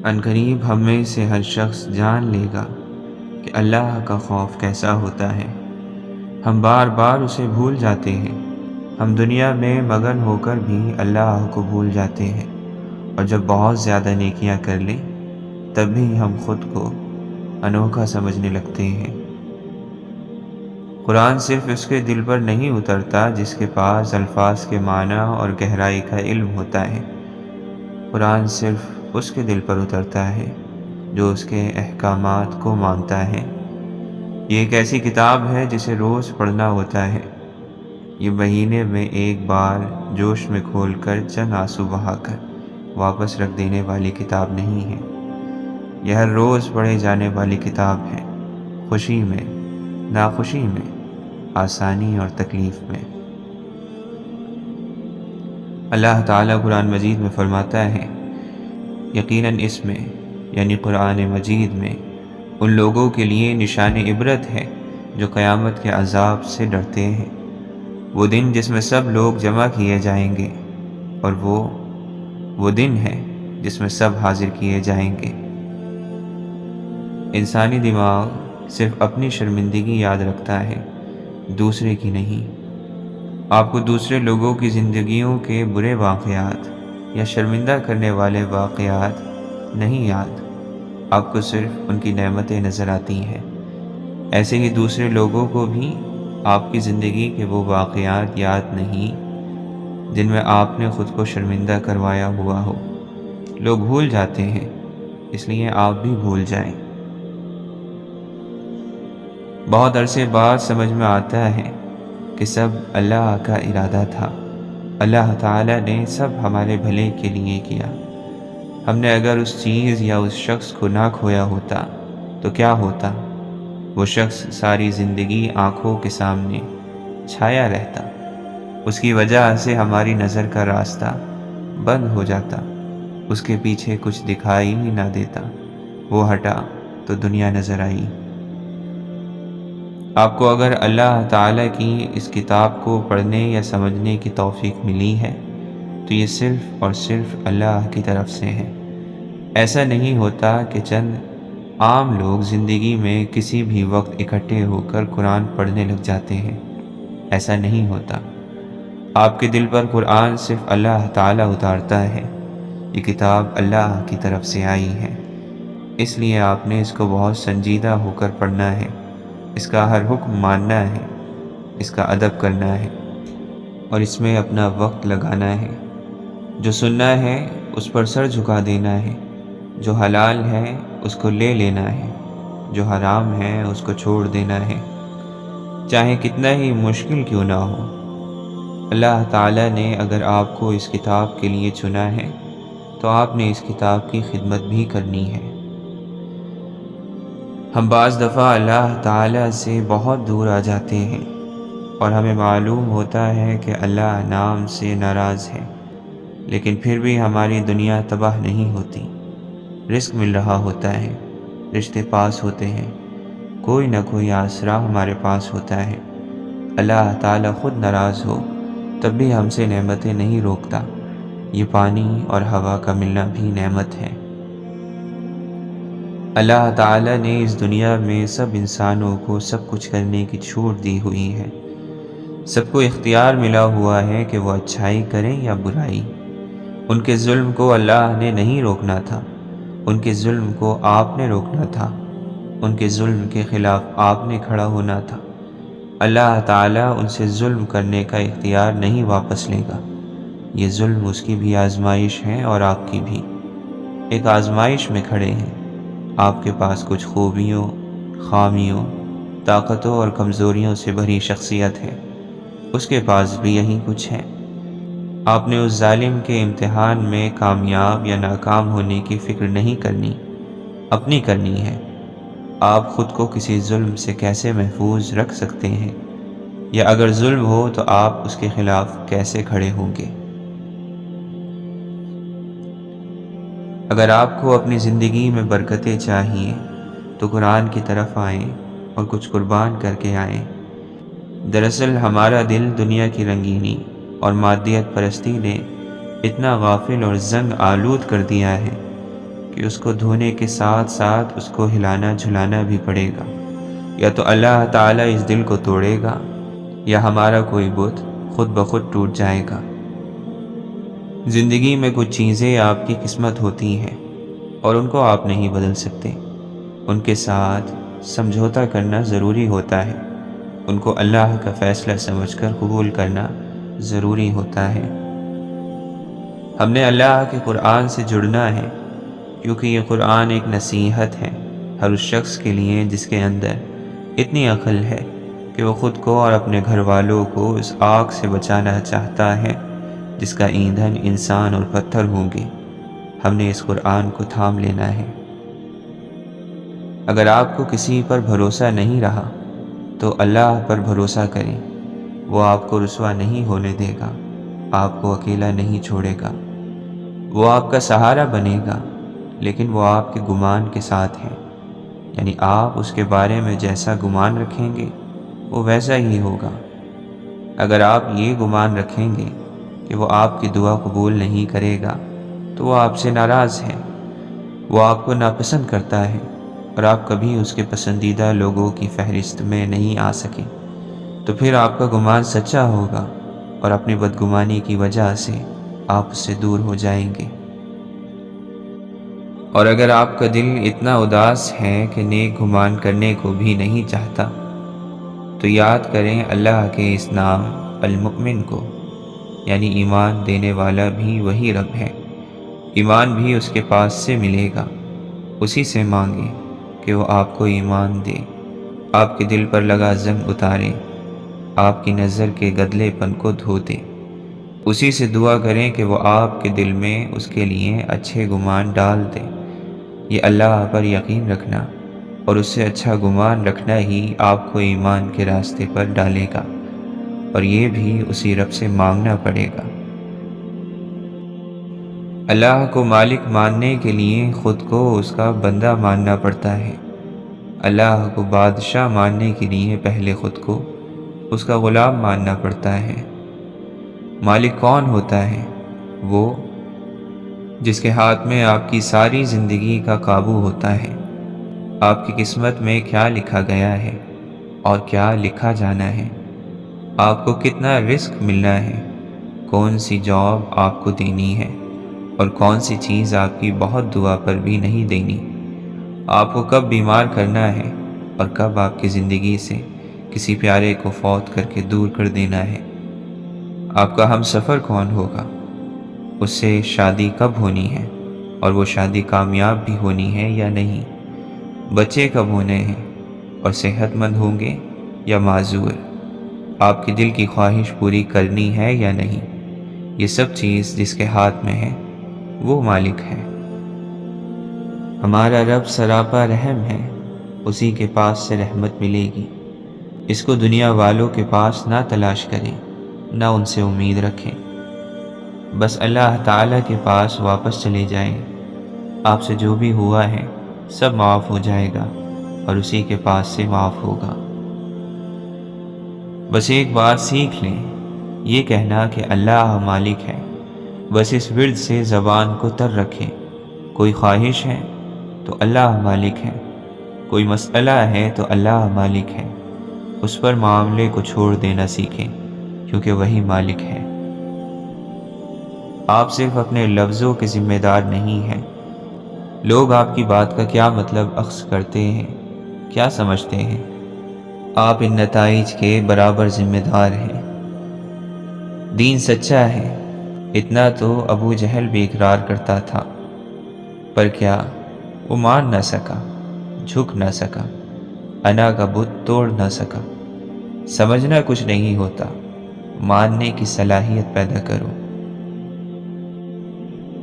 عنقریب ہم میں سے ہر شخص جان لے گا کہ اللہ کا خوف کیسا ہوتا ہے۔ ہم بار بار اسے بھول جاتے ہیں۔ ہم دنیا میں مگن ہو کر بھی اللہ کو بھول جاتے ہیں، اور جب بہت زیادہ نیکیاں کر لیں تب بھی ہم خود کو انوکھا سمجھنے لگتے ہیں۔ قرآن صرف اس کے دل پر نہیں اترتا جس کے پاس الفاظ کے معنی اور گہرائی کا علم ہوتا ہے۔ قرآن صرف اس کے دل پر اترتا ہے جو اس کے احکامات کو مانتا ہے۔ یہ ایک ایسی کتاب ہے جسے روز پڑھنا ہوتا ہے۔ یہ مہینے میں ایک بار جوش میں کھول کر چند آنسو بہا کر واپس رکھ دینے والی کتاب نہیں ہے۔ یہ ہر روز پڑھے جانے والی کتاب ہے، خوشی میں، ناخوشی میں، آسانی اور تکلیف میں۔ اللہ تعالیٰ قرآن مجید میں فرماتا ہے، یقیناً اس میں یعنی قرآن مجید میں ان لوگوں کے لیے نشان عبرت ہے جو قیامت کے عذاب سے ڈرتے ہیں۔ وہ دن جس میں سب لوگ جمع کیے جائیں گے، اور وہ دن ہے جس میں سب حاضر کیے جائیں گے۔ انسانی دماغ صرف اپنی شرمندگی یاد رکھتا ہے، دوسرے کی نہیں۔ آپ کو دوسرے لوگوں کی زندگیوں کے برے واقعات یا شرمندہ کرنے والے واقعات نہیں یاد، آپ کو صرف ان کی نعمتیں نظر آتی ہیں۔ ایسے ہی دوسرے لوگوں کو بھی آپ کی زندگی کے وہ واقعات یاد نہیں جن میں آپ نے خود کو شرمندہ کروایا ہوا ہو۔ لوگ بھول جاتے ہیں، اس لیے آپ بھی بھول جائیں۔ بہت عرصے بعد سمجھ میں آتا ہے کہ سب اللہ کا ارادہ تھا۔ اللہ تعالیٰ نے سب ہمارے بھلے کے لیے کیا۔ ہم نے اگر اس چیز یا اس شخص کو نہ کھویا ہوتا تو کیا ہوتا؟ وہ شخص ساری زندگی آنکھوں کے سامنے چھایا رہتا، اس کی وجہ سے ہماری نظر کا راستہ بند ہو جاتا، اس کے پیچھے کچھ دکھائی ہی نہ دیتا، وہ ہٹا تو دنیا نظر آئی۔ آپ کو اگر اللہ تعالیٰ کی اس کتاب کو پڑھنے یا سمجھنے کی توفیق ملی ہے تو یہ صرف اور صرف اللہ کی طرف سے ہے۔ ایسا نہیں ہوتا کہ چند عام لوگ زندگی میں کسی بھی وقت اکٹھے ہو کر قرآن پڑھنے لگ جاتے ہیں، ایسا نہیں ہوتا۔ آپ کے دل پر قرآن صرف اللہ تعالیٰ اتارتا ہے۔ یہ کتاب اللہ کی طرف سے آئی ہے، اس لیے آپ نے اس کو بہت سنجیدہ ہو کر پڑھنا ہے، اس کا ہر حکم ماننا ہے، اس کا ادب کرنا ہے اور اس میں اپنا وقت لگانا ہے۔ جو سننا ہے اس پر سر جھکا دینا ہے، جو حلال ہے اس کو لے لینا ہے، جو حرام ہے اس کو چھوڑ دینا ہے، چاہے کتنا ہی مشکل کیوں نہ ہو۔ اللہ تعالیٰ نے اگر آپ کو اس کتاب کے لیے چنا ہے تو آپ نے اس کتاب کی خدمت بھی کرنی ہے۔ ہم بعض دفعہ اللہ تعالیٰ سے بہت دور آ جاتے ہیں اور ہمیں معلوم ہوتا ہے کہ اللہ نام سے ناراض ہے، لیکن پھر بھی ہماری دنیا تباہ نہیں ہوتی۔ رزق مل رہا ہوتا ہے، رشتے پاس ہوتے ہیں، کوئی نہ کوئی آسرا ہمارے پاس ہوتا ہے۔ اللہ تعالیٰ خود ناراض ہو تب بھی ہم سے نعمتیں نہیں روکتا۔ یہ پانی اور ہوا کا ملنا بھی نعمت ہے۔ اللہ تعالیٰ نے اس دنیا میں سب انسانوں کو سب کچھ کرنے کی چھوٹ دی ہوئی ہے۔ سب کو اختیار ملا ہوا ہے کہ وہ اچھائی کریں یا برائی۔ ان کے ظلم کو اللہ نے نہیں روکنا تھا، ان کے ظلم کو آپ نے روکنا تھا، ان کے ظلم کے خلاف آپ نے کھڑا ہونا تھا۔ اللہ تعالیٰ ان سے ظلم کرنے کا اختیار نہیں واپس لے گا۔ یہ ظلم اس کی بھی آزمائش ہے اور آپ کی بھی۔ ایک آزمائش میں کھڑے ہیں۔ آپ کے پاس کچھ خوبیوں، خامیوں، طاقتوں اور کمزوریوں سے بھری شخصیت ہے، اس کے پاس بھی یہی کچھ ہے۔ آپ نے اس ظالم کے امتحان میں کامیاب یا ناکام ہونے کی فکر نہیں کرنی، اپنی کرنی ہے۔ آپ خود کو کسی ظلم سے کیسے محفوظ رکھ سکتے ہیں، یا اگر ظلم ہو تو آپ اس کے خلاف کیسے کھڑے ہوں گے۔ اگر آپ کو اپنی زندگی میں برکتیں چاہیے تو قرآن کی طرف آئیں اور کچھ قربان کر کے آئیں۔ دراصل ہمارا دل دنیا کی رنگینی اور مادیت پرستی نے اتنا غافل اور زنگ آلود کر دیا ہے کہ اس کو دھونے کے ساتھ ساتھ اس کو ہلانا جھلانا بھی پڑے گا، یا تو اللہ تعالیٰ اس دل کو توڑے گا یا ہمارا کوئی بت خود بخود ٹوٹ جائے گا۔ زندگی میں کچھ چیزیں آپ کی قسمت ہوتی ہیں اور ان کو آپ نہیں بدل سکتے، ان کے ساتھ سمجھوتا کرنا ضروری ہوتا ہے، ان کو اللہ کا فیصلہ سمجھ کر قبول کرنا ضروری ہوتا ہے۔ ہم نے اللہ کے قرآن سے جڑنا ہے، کیونکہ یہ قرآن ایک نصیحت ہے ہر اس شخص کے لیے جس کے اندر اتنی عقل ہے کہ وہ خود کو اور اپنے گھر والوں کو اس آگ سے بچانا چاہتا ہے جس کا ایندھن انسان اور پتھر ہوں گے۔ ہم نے اس قرآن کو تھام لینا ہے۔ اگر آپ کو کسی پر بھروسہ نہیں رہا تو اللہ پر بھروسہ کریں، وہ آپ کو رسوا نہیں ہونے دے گا، آپ کو اکیلا نہیں چھوڑے گا، وہ آپ کا سہارا بنے گا، لیکن وہ آپ کے گمان کے ساتھ ہے، یعنی آپ اس کے بارے میں جیسا گمان رکھیں گے وہ ویسا ہی ہوگا۔ اگر آپ یہ گمان رکھیں گے کہ وہ آپ کی دعا قبول نہیں کرے گا تو وہ آپ سے ناراض ہے، وہ آپ کو ناپسند کرتا ہے اور آپ کبھی اس کے پسندیدہ لوگوں کی فہرست میں نہیں آ سکے، تو پھر آپ کا گمان سچا ہوگا اور اپنی بدگمانی کی وجہ سے آپ اس سے دور ہو جائیں گے۔ اور اگر آپ کا دل اتنا اداس ہے کہ نیک گمان کرنے کو بھی نہیں چاہتا تو یاد کریں اللہ کے اس نام المؤمن کو، یعنی ایمان دینے والا بھی وہی رب ہے، ایمان بھی اس کے پاس سے ملے گا، اسی سے مانگیں کہ وہ آپ کو ایمان دے، آپ کے دل پر لگا زنگ اتارے، آپ کی نظر کے گدلے پن کو دھو دے، اسی سے دعا کریں کہ وہ آپ کے دل میں اس کے لیے اچھے گمان ڈال دے۔ یہ اللہ پر یقین رکھنا اور اس سے اچھا گمان رکھنا ہی آپ کو ایمان کے راستے پر ڈالے گا، اور یہ بھی اسی رب سے مانگنا پڑے گا۔ اللہ کو مالک ماننے کے لیے خود کو اس کا بندہ ماننا پڑتا ہے، اللہ کو بادشاہ ماننے کے لیے پہلے خود کو اس کا غلام ماننا پڑتا ہے۔ مالک کون ہوتا ہے؟ وہ جس کے ہاتھ میں آپ کی ساری زندگی کا قابو ہوتا ہے، آپ کی قسمت میں کیا لکھا گیا ہے اور کیا لکھا جانا ہے، آپ کو کتنا رزق ملنا ہے، کون سی جاب آپ کو دینی ہے اور کون سی چیز آپ کی بہت دعا پر بھی نہیں دینی، آپ کو کب بیمار کرنا ہے اور کب آپ کی زندگی سے کسی پیارے کو فوت کر کے دور کر دینا ہے، آپ کا ہم سفر کون ہوگا، اس سے شادی کب ہونی ہے اور وہ شادی کامیاب بھی ہونی ہے یا نہیں، بچے کب ہونے ہیں اور صحت مند ہوں گے یا معذور، آپ کی دل کی خواہش پوری کرنی ہے یا نہیں، یہ سب چیز جس کے ہاتھ میں ہے وہ مالک ہے۔ ہمارا رب سراپا رحم ہے، اسی کے پاس سے رحمت ملے گی، اس کو دنیا والوں کے پاس نہ تلاش کریں، نہ ان سے امید رکھیں، بس اللہ تعالیٰ کے پاس واپس چلے جائیں، آپ سے جو بھی ہوا ہے سب معاف ہو جائے گا اور اسی کے پاس سے معاف ہوگا۔ بس ایک بات سیکھ لیں، یہ کہنا کہ اللہ مالک ہے، بس اس ورد سے زبان کو تر رکھیں۔ کوئی خواہش ہے تو اللہ مالک ہے، کوئی مسئلہ ہے تو اللہ مالک ہے، اس پر معاملے کو چھوڑ دینا سیکھیں کیونکہ وہی مالک ہے۔ آپ صرف اپنے لفظوں کے ذمہ دار نہیں ہیں، لوگ آپ کی بات کا کیا مطلب اخذ کرتے ہیں، کیا سمجھتے ہیں، آپ ان نتائج کے برابر ذمہ دار ہیں۔ دین سچا ہے، اتنا تو ابو جہل بھی اقرار کرتا تھا، پر کیا وہ مان نہ سکا، جھک نہ سکا، انا کا بت توڑ نہ سکا۔ سمجھنا کچھ نہیں ہوتا، ماننے کی صلاحیت پیدا کرو۔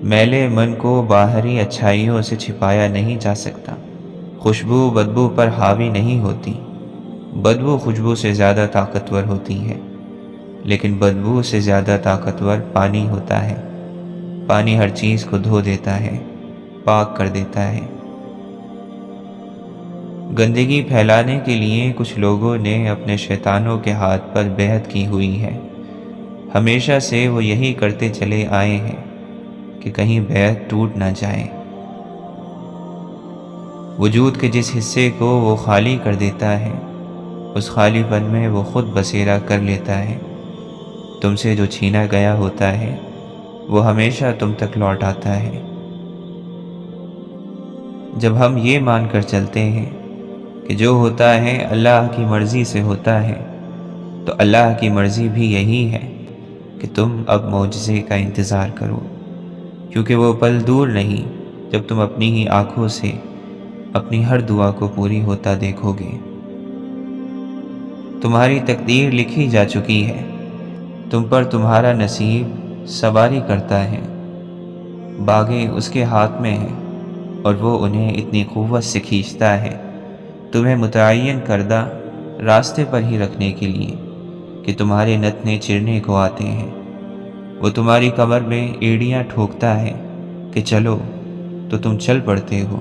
میلے من کو باہری اچھائیوں سے چھپایا نہیں جا سکتا، خوشبو بدبو پر حاوی نہیں ہوتی، بدبو خوشبو سے زیادہ طاقتور ہوتی ہے، لیکن بدبو سے زیادہ طاقتور پانی ہوتا ہے، پانی ہر چیز کو دھو دیتا ہے، پاک کر دیتا ہے۔ گندگی پھیلانے کے لیے کچھ لوگوں نے اپنے شیطانوں کے ہاتھ پر بیعت کی ہوئی ہے، ہمیشہ سے وہ یہی کرتے چلے آئے ہیں کہ کہیں بیعت ٹوٹ نہ جائے۔ وجود کے جس حصے کو وہ خالی کر دیتا ہے، اس خالی پن میں وہ خود بسیرا کر لیتا ہے۔ تم سے جو چھینا گیا ہوتا ہے وہ ہمیشہ تم تک لوٹ آتا ہے۔ جب ہم یہ مان کر چلتے ہیں کہ جو ہوتا ہے اللہ کی مرضی سے ہوتا ہے، تو اللہ کی مرضی بھی یہی ہے کہ تم اب معجزے کا انتظار کرو، کیونکہ وہ پل دور نہیں جب تم اپنی ہی آنکھوں سے اپنی ہر دعا کو پوری ہوتا دیکھو گے۔ تمہاری تقدیر لکھی جا چکی ہے، تم پر تمہارا نصیب سواری کرتا ہے، باغیں اس کے ہاتھ میں ہیں اور وہ انہیں اتنی قوت سے کھینچتا ہے تمہیں متعین کردہ راستے پر ہی رکھنے کے لیے کہ تمہارے نتنے چرنے کو آتے ہیں۔ وہ تمہاری کمر میں ایڑیاں ٹھوکتا ہے کہ چلو تو تم چل پڑتے ہو،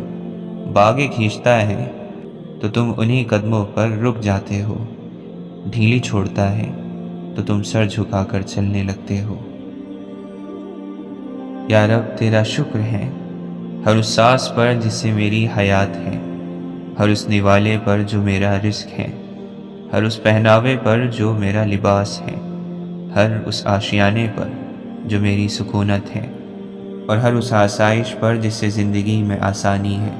باغیں کھینچتا ہے تو تم انہی قدموں پر رک جاتے ہو، ڈھیلی چھوڑتا ہے تو تم سر جھکا کر چلنے لگتے ہو۔ یا رب تیرا شکر ہے ہر اس سانس پر جس سے میری حیات ہے، ہر اس نوالے پر جو میرا رزق ہے، ہر اس پہناوے پر جو میرا لباس ہے، ہر اس آشیانے پر جو میری سکونت ہے، اور ہر اس آسائش پر جس سے زندگی میں آسانی ہے۔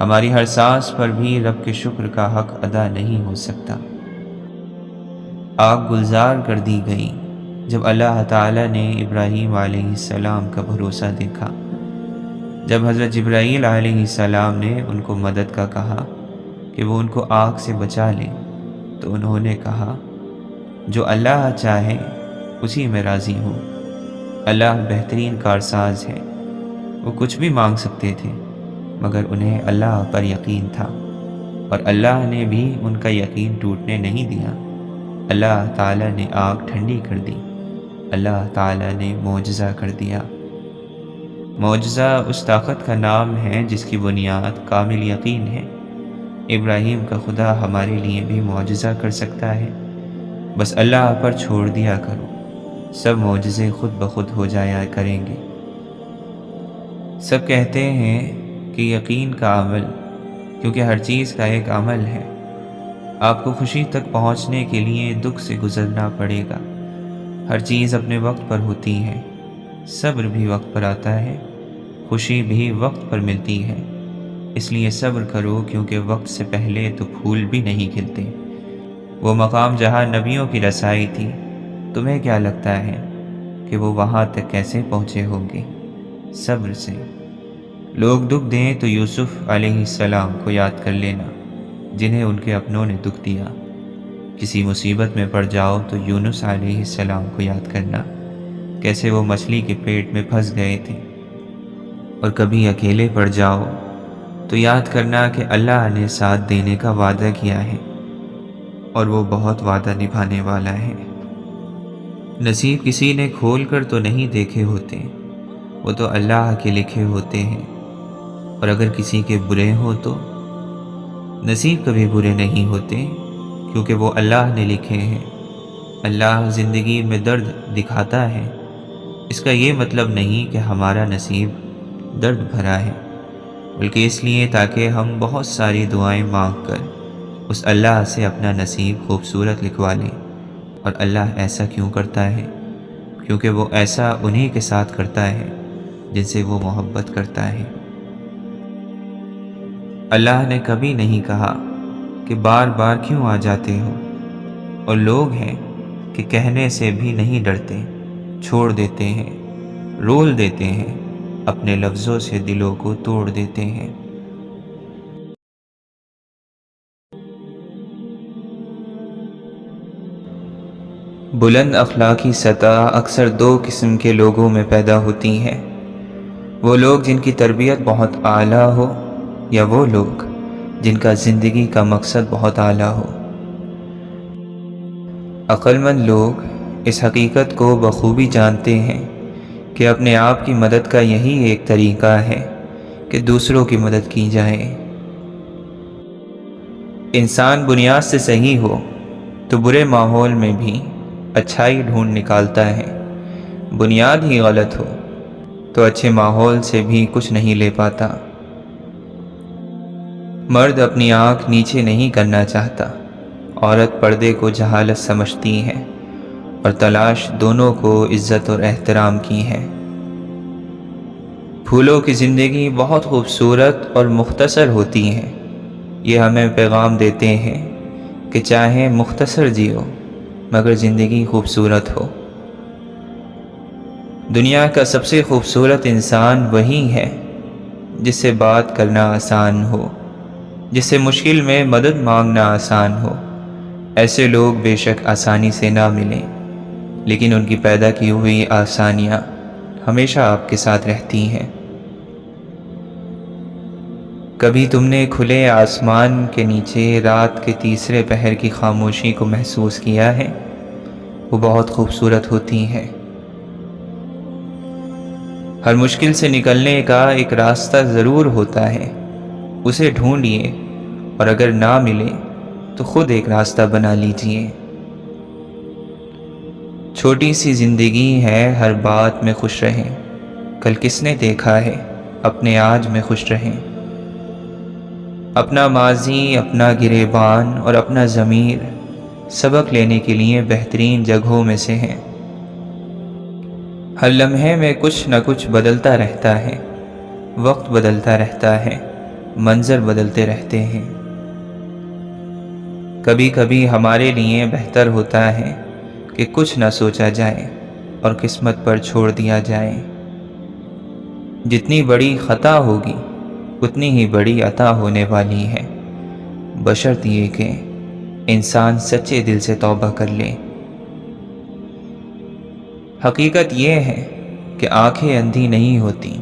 ہماری ہر سانس پر بھی رب کے شکر کا حق ادا نہیں ہو سکتا۔ آگ گلزار کر دی گئی جب اللہ تعالیٰ نے ابراہیم علیہ السلام کا بھروسہ دیکھا۔ جب حضرت جبرائیل علیہ السلام نے ان کو مدد کا کہا کہ وہ ان کو آگ سے بچا لیں، تو انہوں نے کہا جو اللہ چاہے اسی میں راضی ہوں۔ اللہ بہترین کارساز ہے۔ وہ کچھ بھی مانگ سکتے تھے مگر انہیں اللہ پر یقین تھا، اور اللہ نے بھی ان کا یقین ٹوٹنے نہیں دیا۔ اللہ تعالیٰ نے آگ ٹھنڈی کر دی، اللہ تعالیٰ نے معجزہ کر دیا۔ معجزہ اس طاقت کا نام ہے جس کی بنیاد کامل یقین ہے۔ ابراہیم کا خدا ہمارے لیے بھی معجزہ کر سکتا ہے، بس اللہ پر چھوڑ دیا کرو، سب معجزے خود بخود ہو جایا کریں گے۔ سب کہتے ہیں کہ یقین کا عمل، کیونکہ ہر چیز کا ایک عمل ہے۔ آپ کو خوشی تک پہنچنے کے لیے دکھ سے گزرنا پڑے گا۔ ہر چیز اپنے وقت پر ہوتی ہے، صبر بھی وقت پر آتا ہے، خوشی بھی وقت پر ملتی ہے۔ اس لیے صبر کرو، کیونکہ وقت سے پہلے تو پھول بھی نہیں کھلتے۔ وہ مقام جہاں نبیوں کی رسائی تھی، تمہیں کیا لگتا ہے کہ وہ وہاں تک کیسے پہنچے ہوں گے؟ صبر سے۔ لوگ دکھ دیں تو یوسف علیہ السلام کو یاد کر لینا، جنہیں ان کے اپنوں نے دکھ دیا۔ کسی مصیبت میں پڑ جاؤ تو یونس علیہ السلام کو یاد کرنا، کیسے وہ مچھلی کے پیٹ میں پھنس گئے تھے۔ اور کبھی اکیلے پڑ جاؤ تو یاد کرنا کہ اللہ نے ساتھ دینے کا وعدہ کیا ہے، اور وہ بہت وعدہ نبھانے والا ہے۔ نصیب کسی نے کھول کر تو نہیں دیکھے ہوتے، وہ تو اللہ کے لکھے ہوتے ہیں، اور اگر کسی کے برے ہو تو نصیب کبھی برے نہیں ہوتے، کیونکہ وہ اللہ نے لکھے ہیں۔ اللہ زندگی میں درد دکھاتا ہے، اس کا یہ مطلب نہیں کہ ہمارا نصیب درد بھرا ہے، بلکہ اس لیے تاکہ ہم بہت ساری دعائیں مانگ کر اس اللہ سے اپنا نصیب خوبصورت لکھوا لیں۔ اور اللہ ایسا کیوں کرتا ہے؟ کیونکہ وہ ایسا انہی کے ساتھ کرتا ہے جن سے وہ محبت کرتا ہے۔ اللہ نے کبھی نہیں کہا کہ بار بار کیوں آ جاتے ہو، اور لوگ ہیں کہ کہنے سے بھی نہیں ڈرتے، چھوڑ دیتے ہیں، رول دیتے ہیں، اپنے لفظوں سے دلوں کو توڑ دیتے ہیں۔ بلند اخلاقی سطح اکثر دو قسم کے لوگوں میں پیدا ہوتی ہے، وہ لوگ جن کی تربیت بہت اعلیٰ ہو، یا وہ لوگ جن کا زندگی کا مقصد بہت اعلیٰ ہو۔ عقل مند لوگ اس حقیقت کو بخوبی جانتے ہیں کہ اپنے آپ کی مدد کا یہی ایک طریقہ ہے کہ دوسروں کی مدد کی جائے۔ انسان بنیاد سے صحیح ہو تو برے ماحول میں بھی اچھائی ڈھونڈ نکالتا ہے، بنیاد ہی غلط ہو تو اچھے ماحول سے بھی کچھ نہیں لے پاتا۔ مرد اپنی آنکھ نیچے نہیں کرنا چاہتا، عورت پردے کو جہالت سمجھتی ہے، اور تلاش دونوں کو عزت اور احترام کی ہے۔ پھولوں کی زندگی بہت خوبصورت اور مختصر ہوتی ہے۔ یہ ہمیں پیغام دیتے ہیں کہ چاہے مختصر جیو مگر زندگی خوبصورت ہو۔ دنیا کا سب سے خوبصورت انسان وہی ہے جس سے بات کرنا آسان ہو، جس سے مشکل میں مدد مانگنا آسان ہو۔ ایسے لوگ بے شک آسانی سے نہ ملیں، لیکن ان کی پیدا کی ہوئی آسانیاں ہمیشہ آپ کے ساتھ رہتی ہیں۔ کبھی تم نے کھلے آسمان کے نیچے رات کے تیسرے پہر کی خاموشی کو محسوس کیا ہے؟ وہ بہت خوبصورت ہوتی ہے۔ ہر مشکل سے نکلنے کا ایک راستہ ضرور ہوتا ہے، اسے ڈھونڈیے، اور اگر نہ ملے تو خود ایک راستہ بنا لیجئے۔ چھوٹی سی زندگی ہے، ہر بات میں خوش رہیں۔ کل کس نے دیکھا ہے، اپنے آج میں خوش رہیں۔ اپنا ماضی، اپنا گریبان اور اپنا ضمیر سبق لینے کے لیے بہترین جگہوں میں سے ہیں۔ ہر لمحے میں کچھ نہ کچھ بدلتا رہتا ہے، وقت بدلتا رہتا ہے، منظر بدلتے رہتے ہیں۔ کبھی کبھی ہمارے لیے بہتر ہوتا ہے کہ کچھ نہ سوچا جائے اور قسمت پر چھوڑ دیا جائے۔ جتنی بڑی خطا ہوگی اتنی ہی بڑی عطا ہونے والی ہے، بشرط یہ کہ انسان سچے دل سے توبہ کر لے۔ حقیقت یہ ہے کہ آنکھیں اندھی نہیں ہوتی،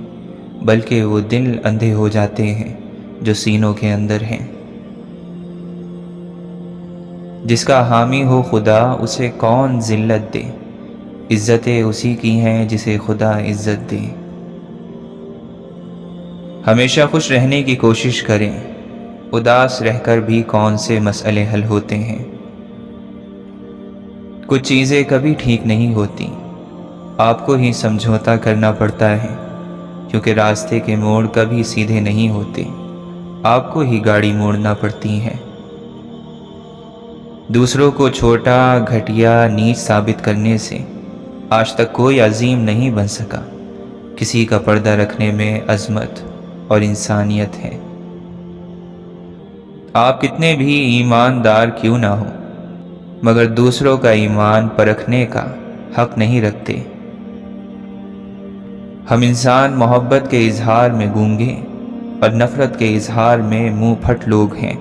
بلکہ وہ دل اندھے ہو جاتے ہیں جو سینوں کے اندر ہیں۔ جس کا حامی ہو خدا اسے کون ذلت دے، عزتیں اسی کی ہیں جسے خدا عزت دے۔ ہمیشہ خوش رہنے کی کوشش کریں، اداس رہ کر بھی کون سے مسئلے حل ہوتے ہیں۔ کچھ چیزیں کبھی ٹھیک نہیں ہوتی، آپ کو ہی سمجھوتا کرنا پڑتا ہے، کیونکہ راستے کے موڑ کبھی سیدھے نہیں ہوتے، آپ کو ہی گاڑی موڑنا پڑتی ہے۔ دوسروں کو چھوٹا، گھٹیا، نیچ ثابت کرنے سے آج تک کوئی عظیم نہیں بن سکا۔ کسی کا پردہ رکھنے میں عظمت اور انسانیت ہے۔ آپ کتنے بھی ایماندار کیوں نہ ہو، مگر دوسروں کا ایمان پرکھنے کا حق نہیں رکھتے۔ ہم انسان محبت کے اظہار میں گونگے اور نفرت کے اظہار میں منہ پھٹ لوگ ہیں۔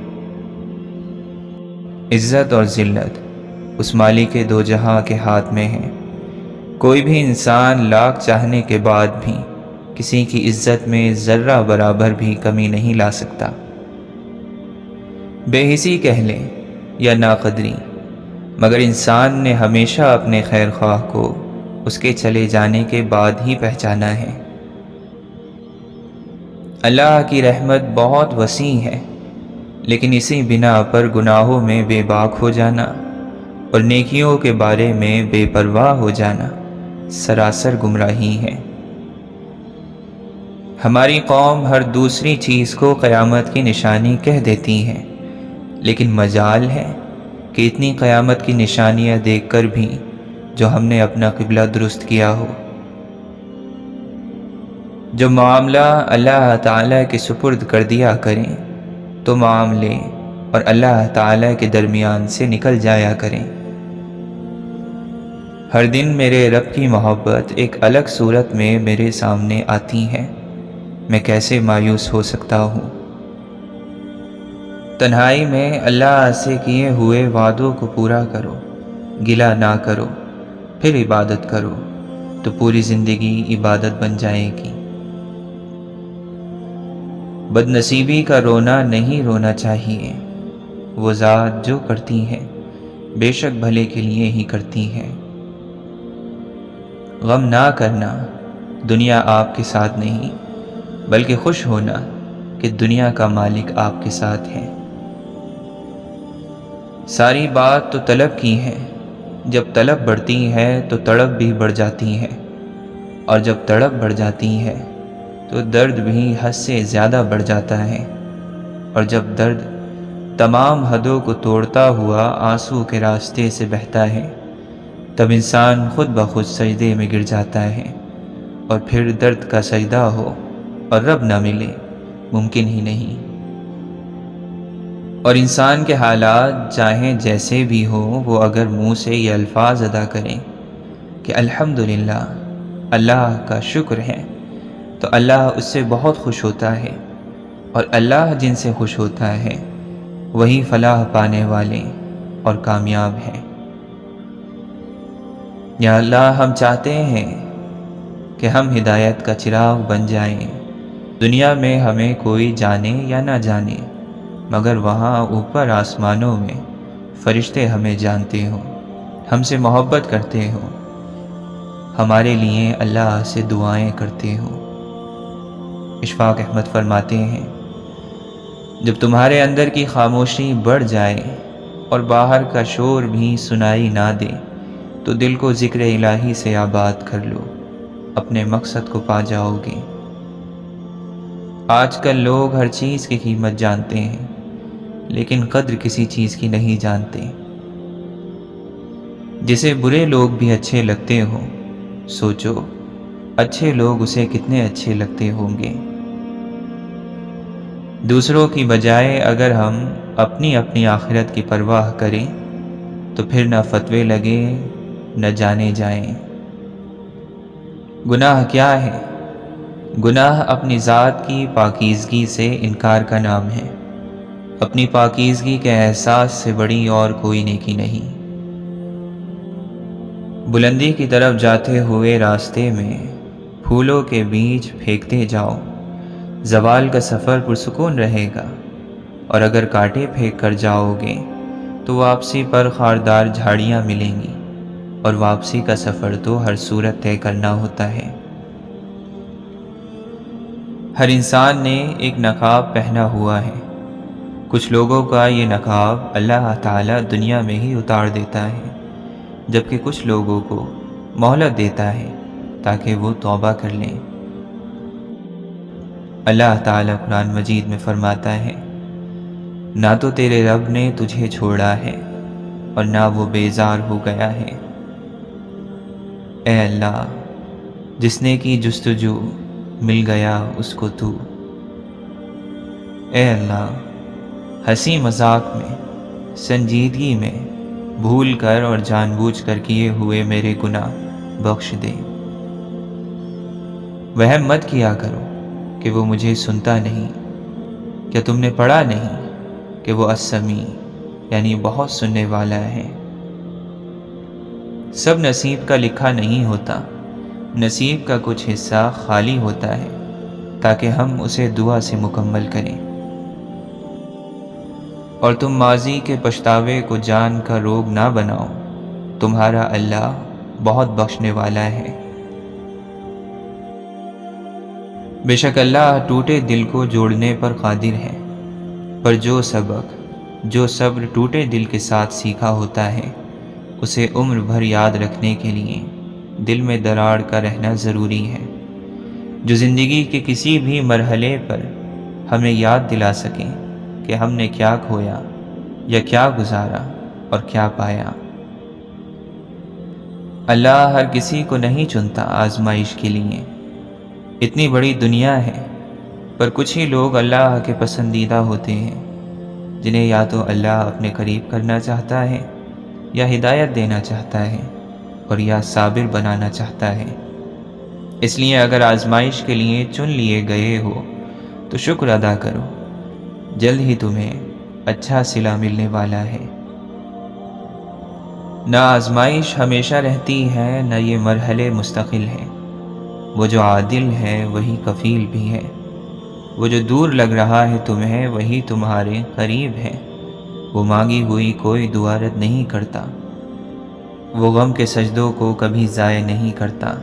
عزت اور ذلت اس مالک کے دو جہاں کے ہاتھ میں ہیں۔ کوئی بھی انسان لاکھ چاہنے کے بعد بھی کسی کی عزت میں ذرہ برابر بھی کمی نہیں لا سکتا۔ بے حسی کہہ لیں یا ناقدری، مگر انسان نے ہمیشہ اپنے خیر خواہ کو اس کے چلے جانے کے بعد ہی پہچانا ہے۔ اللہ کی رحمت بہت وسیع ہے، لیکن اسی بنا پر گناہوں میں بے باک ہو جانا اور نیکیوں کے بارے میں بے پرواہ ہو جانا سراسر گمراہی ہے۔ ہماری قوم ہر دوسری چیز کو قیامت کی نشانی کہہ دیتی ہے، لیکن مجال ہے کہ اتنی قیامت کی نشانیاں دیکھ کر بھی جو ہم نے اپنا قبلہ درست کیا ہو۔ جو معاملہ اللہ تعالیٰ کے سپرد کر دیا کریں تو معاملے اور اللہ تعالیٰ کے درمیان سے نکل جایا کریں۔ ہر دن میرے رب کی محبت ایک الگ صورت میں میرے سامنے آتی ہے، میں کیسے مایوس ہو سکتا ہوں۔ تنہائی میں اللہ سے کیے ہوئے وعدوں کو پورا کرو، گلہ نہ کرو، پھر عبادت کرو تو پوری زندگی عبادت بن جائے گی۔ بد نصیبی کا رونا نہیں رونا چاہیے، وہ ذات جو کرتی ہے بے شک بھلے کے لیے ہی کرتی ہے۔ غم نہ کرنا، دنیا آپ کے ساتھ نہیں، بلکہ خوش ہونا کہ دنیا کا مالک آپ کے ساتھ ہے۔ ساری بات تو طلب کی ہے، جب طلب بڑھتی ہے تو تڑپ بھی بڑھ جاتی ہے، اور جب تڑپ بڑھ جاتی ہے تو درد بھی حد سے زیادہ بڑھ جاتا ہے۔ اور جب درد تمام حدوں کو توڑتا ہوا آنسو کے راستے سے بہتا ہے، تب انسان خود بخود سجدے میں گر جاتا ہے، اور پھر درد کا سجدہ ہو اور رب نہ ملے ممکن ہی نہیں۔ اور انسان کے حالات چاہیں جیسے بھی ہوں، وہ اگر منہ سے یہ الفاظ ادا کریں کہ الحمدللہ، اللہ کا شکر ہے، تو اللہ اس سے بہت خوش ہوتا ہے، اور اللہ جن سے خوش ہوتا ہے وہی فلاح پانے والے اور کامیاب ہیں۔ یا اللہ، ہم چاہتے ہیں کہ ہم ہدایت کا چراغ بن جائیں۔ دنیا میں ہمیں کوئی جانے یا نہ جانے، مگر وہاں اوپر آسمانوں میں فرشتے ہمیں جانتے ہوں، ہم سے محبت کرتے ہوں، ہمارے لیے اللہ سے دعائیں کرتے ہوں۔ اشفاق احمد فرماتے ہیں، جب تمہارے اندر کی خاموشی بڑھ جائے اور باہر کا شور بھی سنائی نہ دے، تو دل کو ذکر الہی سے آباد کر لو، اپنے مقصد کو پا جاؤ گے۔ آج کل لوگ ہر چیز کی قیمت جانتے ہیں، لیکن قدر کسی چیز کی نہیں جانتے۔ جسے برے لوگ بھی اچھے لگتے ہوں، سوچو اچھے لوگ اسے کتنے اچھے لگتے ہوں گے۔ دوسروں کی بجائے اگر ہم اپنی اپنی آخرت کی پرواہ کریں تو پھر نہ فتوے لگے نہ جانے جائیں۔ گناہ کیا ہے؟ گناہ اپنی ذات کی پاکیزگی سے انکار کا نام ہے۔ اپنی پاکیزگی کے احساس سے بڑی اور کوئی نیکی نہیں۔ بلندی کی طرف جاتے ہوئے راستے میں پھولوں کے بیج پھینکتے جاؤ، زوال کا سفر پرسکون رہے گا، اور اگر کانٹے پھینک کر جاؤ گے تو واپسی پر خاردار جھاڑیاں ملیں گی، اور واپسی کا سفر تو ہر صورت طے کرنا ہوتا ہے۔ ہر انسان نے ایک نقاب پہنا ہوا ہے۔ کچھ لوگوں کا یہ نقاب اللہ تعالیٰ دنیا میں ہی اتار دیتا ہے، جبکہ کچھ لوگوں کو مہلت دیتا ہے تاکہ وہ توبہ کر لیں۔ اللہ تعالیٰ قرآن مجید میں فرماتا ہے، نہ تو تیرے رب نے تجھے چھوڑا ہے اور نہ وہ بیزار ہو گیا ہے۔ اے اللہ، جس نے کی جستجو مل گیا اس کو تو۔ اے اللہ، ہنسی مذاق میں، سنجیدگی میں بھول کر اور جان بوجھ کر کیے ہوئے میرے گناہ بخش دے۔ وہم مت کیا کرو کہ وہ مجھے سنتا نہیں۔ کیا تم نے پڑھا نہیں کہ وہ السمیع یعنی بہت سننے والا ہے؟ سب نصیب کا لکھا نہیں ہوتا، نصیب کا کچھ حصہ خالی ہوتا ہے تاکہ ہم اسے دعا سے مکمل کریں۔ اور تم ماضی کے پچھتاوے کو جان کا روگ نہ بناؤ، تمہارا اللہ بہت بخشنے والا ہے۔ بے شک اللہ ٹوٹے دل کو جوڑنے پر قادر ہے، پر جو صبر ٹوٹے دل کے ساتھ سیکھا ہوتا ہے، اسے عمر بھر یاد رکھنے کے لیے دل میں دراڑ کا رہنا ضروری ہے، جو زندگی کے کسی بھی مرحلے پر ہمیں یاد دلا سکیں کہ ہم نے کیا کھویا یا کیا گزارا اور کیا پایا۔ اللہ ہر کسی کو نہیں چنتا آزمائش کے لیے۔ اتنی بڑی دنیا ہے، پر کچھ ہی لوگ اللہ کے پسندیدہ ہوتے ہیں، جنہیں یا تو اللہ اپنے قریب کرنا چاہتا ہے، یا ہدایت دینا چاہتا ہے، اور یا صابر بنانا چاہتا ہے۔ اس لیے اگر آزمائش کے لیے چن لیے گئے ہو تو شکر ادا کرو، جلد ہی تمہیں اچھا صلہ ملنے والا ہے۔ نہ آزمائش ہمیشہ رہتی ہے، نہ یہ مرحلے مستقل ہیں۔ وہ جو عادل ہے وہی کفیل بھی ہے، وہ جو دور لگ رہا ہے تمہیں وہی تمہارے قریب ہے۔ وہ مانگی ہوئی کوئی دعا رد نہیں کرتا، وہ غم کے سجدوں کو کبھی ضائع نہیں کرتا۔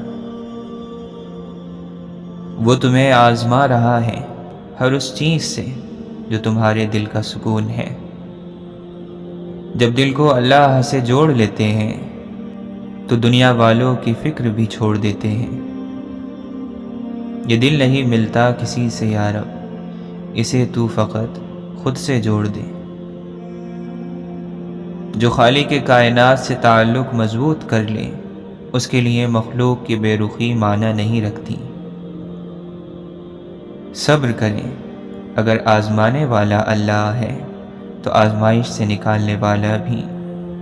وہ تمہیں آزما رہا ہے ہر اس چیز سے جو تمہارے دل کا سکون ہے۔ جب دل کو اللہ سے جوڑ لیتے ہیں تو دنیا والوں کی فکر بھی چھوڑ دیتے ہیں۔ یہ دل نہیں ملتا کسی سے یا رب، اسے تو فقط خود سے جوڑ دے۔ جو خالق کے کائنات سے تعلق مضبوط کر لے اس کے لیے مخلوق کی بے رخی معنی نہیں رکھتی۔ صبر کریں، اگر آزمانے والا اللہ ہے تو آزمائش سے نکالنے والا بھی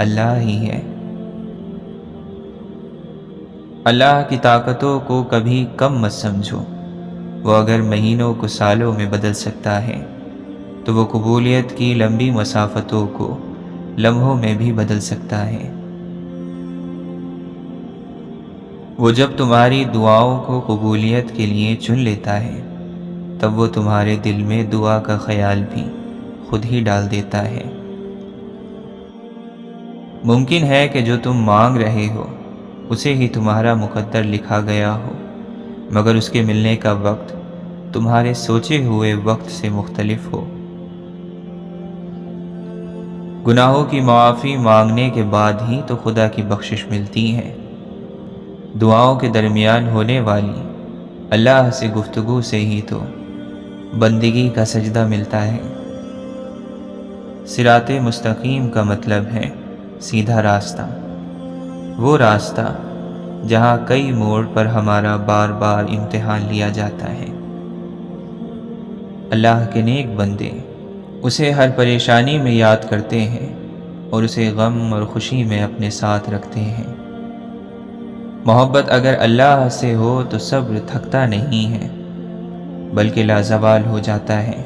اللہ ہی ہے۔ اللہ کی طاقتوں کو کبھی کم مت سمجھو، وہ اگر مہینوں کو سالوں میں بدل سکتا ہے تو وہ قبولیت کی لمبی مسافتوں کو لمحوں میں بھی بدل سکتا ہے۔ وہ جب تمہاری دعاؤں کو قبولیت کے لیے چن لیتا ہے تب وہ تمہارے دل میں دعا کا خیال بھی خود ہی ڈال دیتا ہے۔ ممکن ہے کہ جو تم مانگ رہے ہو اسے ہی تمہارا مقدر لکھا گیا ہو، مگر اس کے ملنے کا وقت تمہارے سوچے ہوئے وقت سے مختلف ہو۔ گناہوں کی معافی مانگنے کے بعد ہی تو خدا کی بخشش ملتی ہے۔ دعاؤں کے درمیان ہونے والی اللہ سے گفتگو سے ہی تو بندگی کا سجدہ ملتا ہے۔ صراط مستقیم کا مطلب ہے سیدھا راستہ، وہ راستہ جہاں کئی موڑ پر ہمارا بار بار امتحان لیا جاتا ہے۔ اللہ کے نیک بندے اسے ہر پریشانی میں یاد کرتے ہیں اور اسے غم اور خوشی میں اپنے ساتھ رکھتے ہیں۔ محبت اگر اللہ سے ہو تو صبر تھکتا نہیں ہے بلکہ لازوال ہو جاتا ہے۔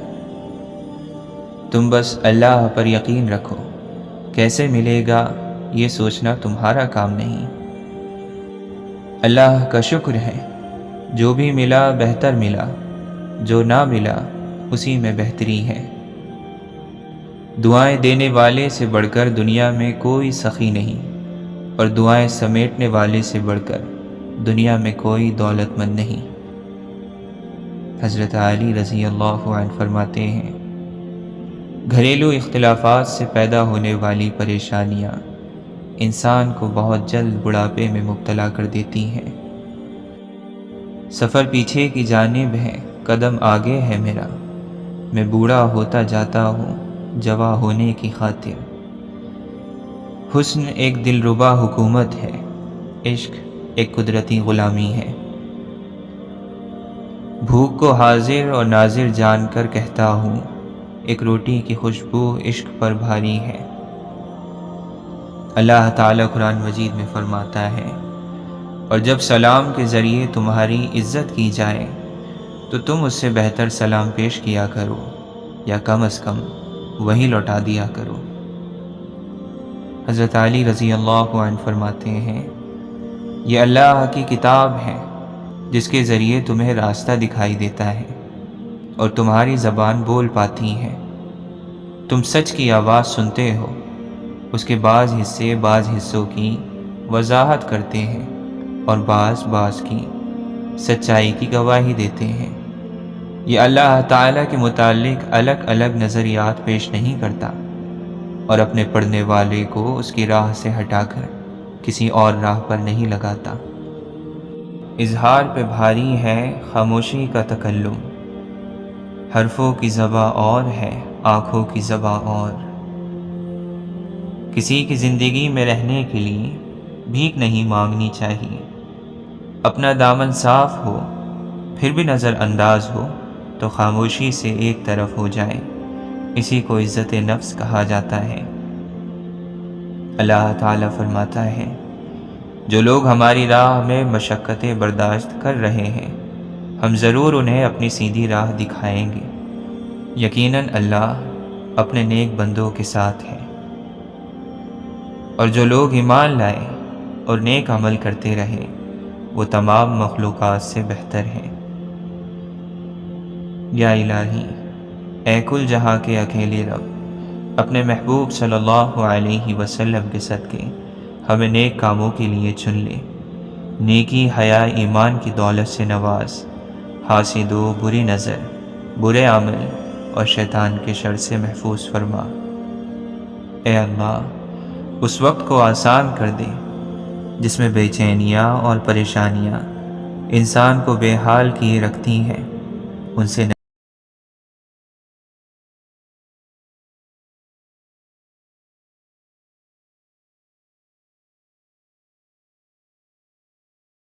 تم بس اللہ پر یقین رکھو، کیسے ملے گا یہ سوچنا تمہارا کام نہیں۔ اللہ کا شکر ہے، جو بھی ملا بہتر ملا، جو نہ ملا اسی میں بہتری ہے۔ دعائیں دینے والے سے بڑھ کر دنیا میں کوئی سخی نہیں، اور دعائیں سمیٹنے والے سے بڑھ کر دنیا میں کوئی دولت مند نہیں۔ حضرت علی رضی اللہ عنہ فرماتے ہیں، گھریلو اختلافات سے پیدا ہونے والی پریشانیاں انسان کو بہت جلد بڑھاپے میں مبتلا کر دیتی ہیں۔ سفر پیچھے کی جانب ہے، قدم آگے ہے میرا، میں بوڑھا ہوتا جاتا ہوں جوان ہونے کی خاطر۔ حسن ایک دلربا حکومت ہے، عشق ایک قدرتی غلامی ہے۔ بھوک کو حاضر اور ناظر جان کر کہتا ہوں، ایک روٹی کی خوشبو عشق پر بھاری ہے۔ اللہ تعالیٰ قرآن مجید میں فرماتا ہے، اور جب سلام کے ذریعے تمہاری عزت کی جائے تو تم اس سے بہتر سلام پیش کیا کرو، یا کم از کم وہی لوٹا دیا کرو۔ حضرت علی رضی اللہ عنہ فرماتے ہیں، یہ اللہ کی کتاب ہے جس کے ذریعے تمہیں راستہ دکھائی دیتا ہے اور تمہاری زبان بول پاتی ہے۔ تم سچ کی آواز سنتے ہو، اس کے بعض حصے بعض حصوں کی وضاحت کرتے ہیں اور بعض کی سچائی کی گواہی دیتے ہیں۔ یہ اللہ تعالیٰ کے متعلق الگ الگ نظریات پیش نہیں کرتا اور اپنے پڑھنے والے کو اس کی راہ سے ہٹا کر کسی اور راہ پر نہیں لگاتا۔ اظہار پہ بھاری ہے خاموشی کا تکلم، حرفوں کی زباں اور ہے آنکھوں کی زباں اور۔ کسی کی زندگی میں رہنے کے لیے بھیک نہیں مانگنی چاہیے۔ اپنا دامن صاف ہو پھر بھی نظر انداز ہو تو خاموشی سے ایک طرف ہو جائے، اسی کو عزت نفس کہا جاتا ہے۔ اللہ تعالیٰ فرماتا ہے، جو لوگ ہماری راہ میں مشقتیں برداشت کر رہے ہیں ہم ضرور انہیں اپنی سیدھی راہ دکھائیں گے۔ یقیناً اللہ اپنے نیک بندوں کے ساتھ ہے، اور جو لوگ ایمان لائے اور نیک عمل کرتے رہے وہ تمام مخلوقات سے بہتر ہیں۔ یا الہی، اے کل جہاں کے اکیلے رب، اپنے محبوب صلی اللہ علیہ وسلم کے صدقے ہمیں نیک کاموں کے لیے چن لے، نیکی حیا ایمان کی دولت سے نواز، حاسد و بری نظر، برے عمل اور شیطان کے شر سے محفوظ فرما۔ اے اللہ، اس وقت کو آسان کر دے جس میں بے چینیاں اور پریشانیاں انسان کو بے حال کیے رکھتی ہیں، ان سے